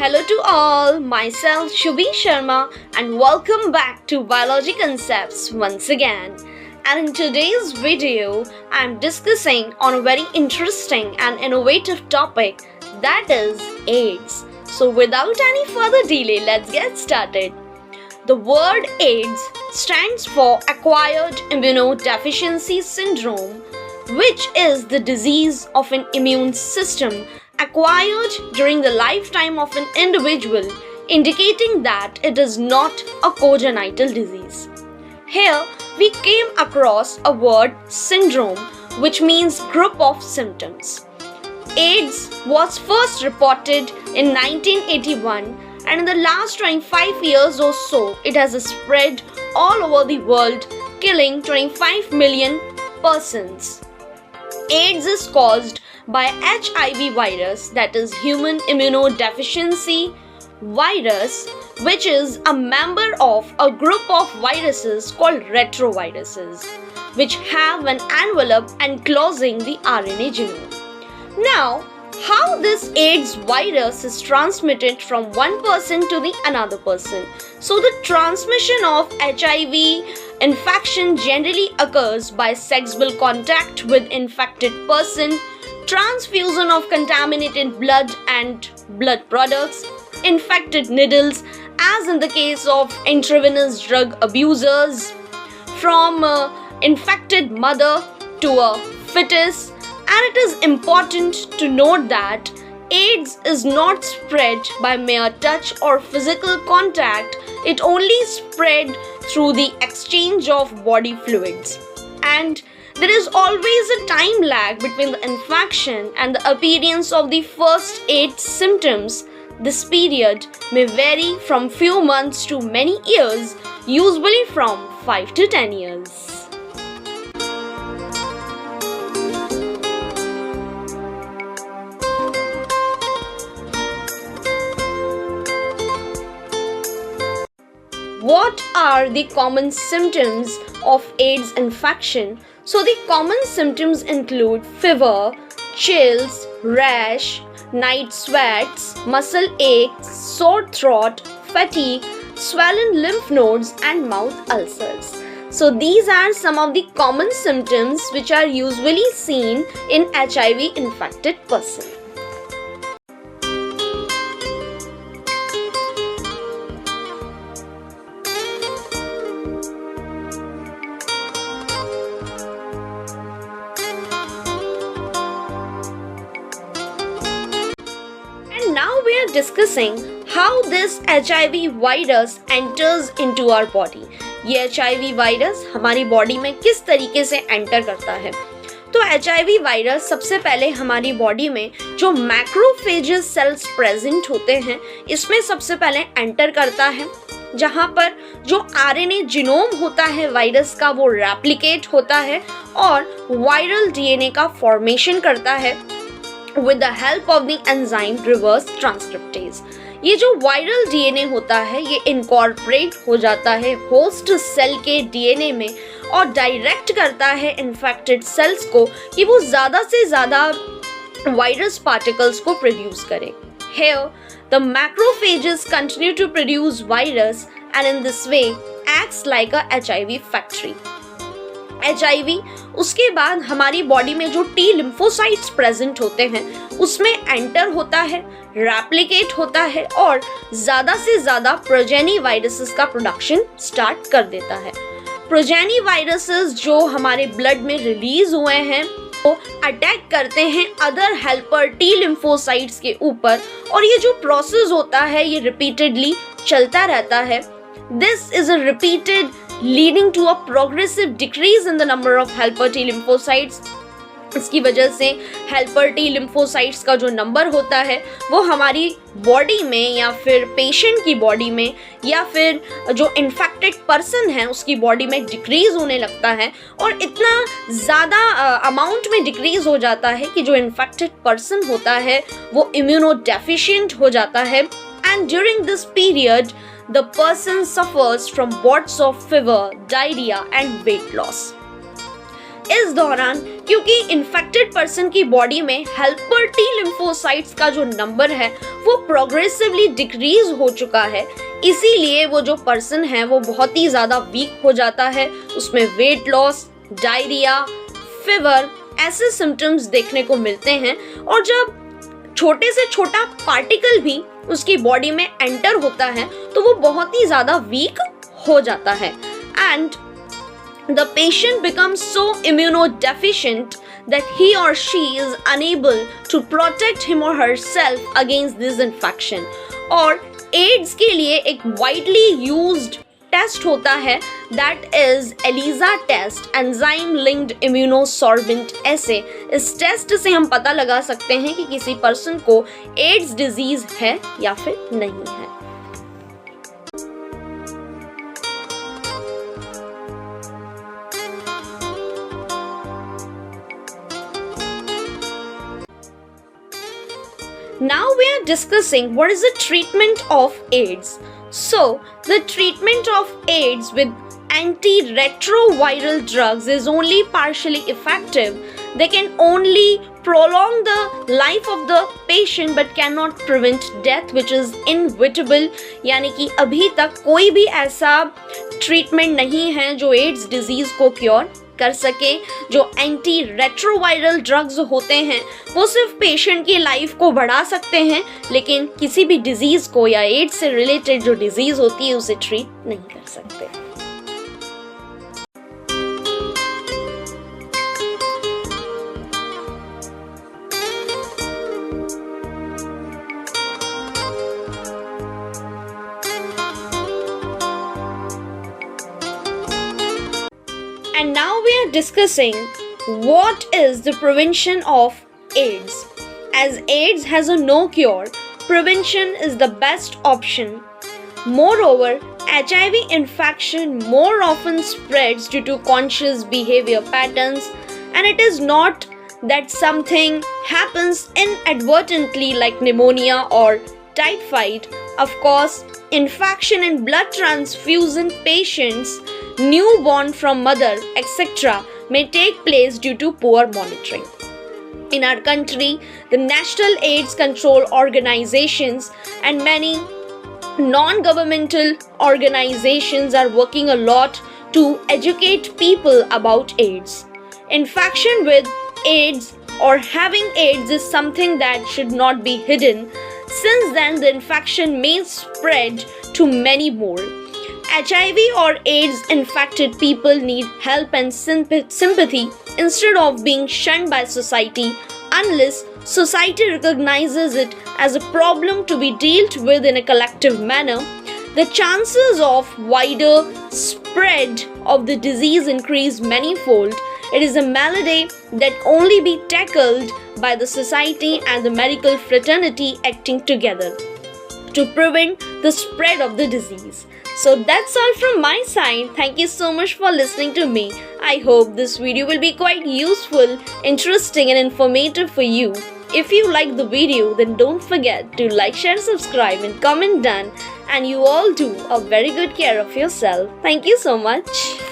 Hello to all, myself Shubhi Sharma and welcome back to Biology Concepts once again. And in today's video, I'm discussing on a very interesting and innovative topic, that is AIDS. So without any further delay, let's get started. The word AIDS stands for Acquired Immunodeficiency Syndrome, which is the disease of an immune system acquired during the lifetime of an individual, indicating that it is not a congenital disease. Here, we came across a word syndrome, which means group of symptoms. AIDS was first reported in 1981, and in the last 25 years or so, it has spread all over the world, killing 25 million persons. AIDS is caused by HIV virus, that is human immunodeficiency virus, which is a member of a group of viruses called retroviruses, which have an envelope enclosing the RNA genome. Now, how this AIDS virus is transmitted from one person to the another person. So the transmission of HIV infection generally occurs by sexual contact with infected person, transfusion of contaminated blood and blood products, infected needles, as in the case of intravenous drug abusers, from infected mother to a fetus. And it is important to note that AIDS is not spread by mere touch or physical contact. It only spread through the exchange of body fluids. And there is always a time lag between the infection and the appearance of the first AIDS symptoms. This period may vary from few months to many years, usually from 5 to 10 years. What are the common symptoms of AIDS infection? So the common symptoms include fever, chills, rash, night sweats, muscle aches, sore throat, fatigue, swollen lymph nodes and mouth ulcers. So these are some of the common symptoms which are usually seen in HIV infected person. Now we are discussing how this HIV virus enters into our body. ये HIV virus हमारी body में किस तरीके से enter करता है? तो HIV virus सबसे पहले हमारी बॉडी में जो मैक्रोफेजेस सेल्स प्रेजेंट होते हैं, इसमें सबसे पहले एंटर करता है, जहाँ पर जो RNA जीनोम होता है वायरस का वो रेप्लिकेट होता है और वायरल DNA का फॉर्मेशन करता है with the help of the enzyme reverse transcriptase. ये जो वायरल डीएनए होता है ये इनकॉर्पोरेट हो जाता है होस्ट सेल के डीएनए में और डायरेक्ट करता है इन्फेक्टेड सेल्स को कि वो ज़्यादा से ज़्यादा वायरस पार्टिकल्स को प्रोड्यूस करें. Here, the macrophages continue to produce virus and in this way acts like a HIV factory. HIV उसके बाद हमारी बॉडी में जो टी लिम्फोसाइट्स प्रेजेंट होते हैं उसमें एंटर होता है, रेप्लिकेट होता है और ज़्यादा से ज़्यादा प्रोजेनी वायरसेस का प्रोडक्शन स्टार्ट कर देता है. प्रोजेनी वायरसेस जो हमारे ब्लड में रिलीज हुए हैं वो अटैक करते हैं अदर हेल्पर टी लिम्फोसाइट्स के ऊपर और ये जो प्रोसेस होता है ये रिपीटेडली चलता रहता है. This is a repeated leading to a progressive decrease in the number of helper T lymphocytes. इसकी वजह से हेल्पर टी लिम्फोसाइट्स का जो नंबर होता है वो हमारी बॉडी में या फिर पेशेंट की बॉडी में या फिर जो इन्फेक्टेड पर्सन है उसकी बॉडी में डिक्रीज होने लगता है और इतना ज़्यादा अमाउंट में डिक्रीज हो जाता है कि जो इन्फेक्टेड पर्सन होता है वो इम्यूनोडेफिशिएंट हो जाता है. And during this period the person suffers from bouts of fever, diarrhea and weight loss. इस दौरान क्योंकि इन्फेक्टेड पर्सन की बॉडी में हेल्पर टी लिम्फोसाइट्स का जो नंबर है वो प्रोग्रेसिवली डिक्रीज हो चुका है, इसीलिए वो जो पर्सन है वो बहुत ही ज़्यादा वीक हो जाता है। उसमें वेट लॉस, डायरिया, फीवर ऐसे सिम्टम्स देखने को मिलते हैं। और जब छोटे से छोटा पार्टिकल भी उसकी बॉडी में एंटर होता है तो वो बहुत ही ज़्यादा वीक हो जाता है and the patient becomes so immunodeficient that he or she is unable to protect him or herself against this infection. और एड्स के लिए एक widely used टेस्ट होता है that is ELISA test, enzyme linked immunosorbent assay. इस test से हम पता लगा सकते हैं कि किसी पर्सन को एड्स डिजीज है या फिर नहीं है। Now we are discussing what is the treatment of AIDS. So, the treatment of AIDS with antiretroviral drugs is only partially effective. They can only prolong the life of the patient but cannot prevent death, which is inevitable. यानी कि अभी तक कोई भी ऐसा treatment नहीं है जो एड्स डिजीज को क्योर कर सके। जो एंटी रेट्रोवायरल ड्रग्स होते हैं वो सिर्फ पेशेंट की लाइफ को बढ़ा सकते हैं, लेकिन किसी भी डिजीज को या एड्स से रिलेटेड जो डिजीज होती है उसे ट्रीट नहीं कर सकते। And now we are discussing what is the prevention of AIDS. As AIDS has a no cure, prevention is the best option. Moreover, HIV infection more often spreads due to conscious behavior patterns, and it is not that something happens inadvertently like pneumonia or typhoid. Of course, infection in blood transfusion patients, newborn from mother, etc. may take place due to poor monitoring. In our country, the National AIDS Control Organizations and many non-governmental organizations are working a lot to educate people about AIDS. Infection with AIDS or having AIDS is something that should not be hidden, since then the infection may spread to many more. HIV or AIDS infected people need help and sympathy instead of being shunned by society. Unless society recognizes it as a problem to be dealt with in a collective manner, the chances of wider spread of the disease increase manifold. It is a malady that only be tackled by the society and the medical fraternity acting together to prevent the spread of the disease. So that's all from my side. Thank you so much for listening to me. I hope this video will be quite useful, interesting and informative for you. If you like the video, then don't forget to like, share, subscribe and comment down. And you all do a very good care of yourself. Thank you so much.